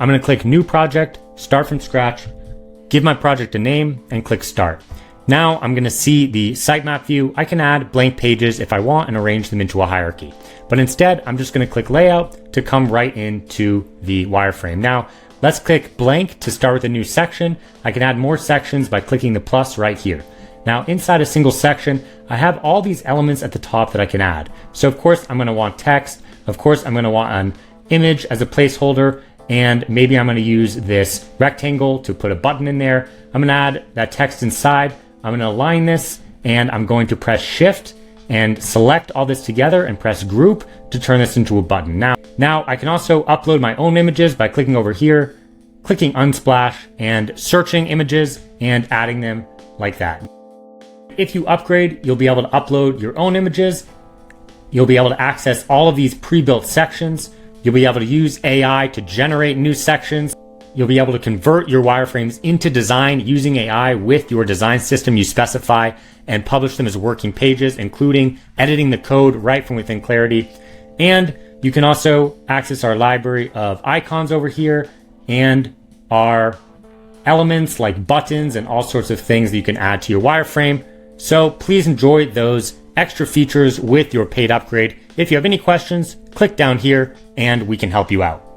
I'm going to click New Project, Start from Scratch, give my project a name, and click Start. Now I'm going to see the sitemap view. I can add blank pages if I want and arrange them into a hierarchy. But instead, I'm just going to click Layout to come right into the wireframe. Now, let's click Blank to start with a new section. I can add more sections by clicking the plus right here. Now, inside a single section, I have all these elements at the top that I can add. So of course, I'm going to want text. Of course, I'm going to want an image as a placeholder. And maybe I'm going to use this rectangle to put a button in there. I'm going to add that text inside. I'm going to align this, and I'm going to press Shift and select all this together and press Group to turn this into a button. Now I can also upload my own images by clicking over here, clicking Unsplash, and searching images and adding them like that. If you upgrade, you'll be able to upload your own images. You'll be able to access all of these pre-built sections. You'll be able to use AI to generate new sections. You'll be able to convert your wireframes into design using AI with your design system you specify and publish them as working pages, including editing the code right from within Claritee. And you can also access our library of icons over here and our elements like buttons and all sorts of things that you can add to your wireframe. So please enjoy those extra features with your paid upgrade. If you have any questions, click down here and we can help you out.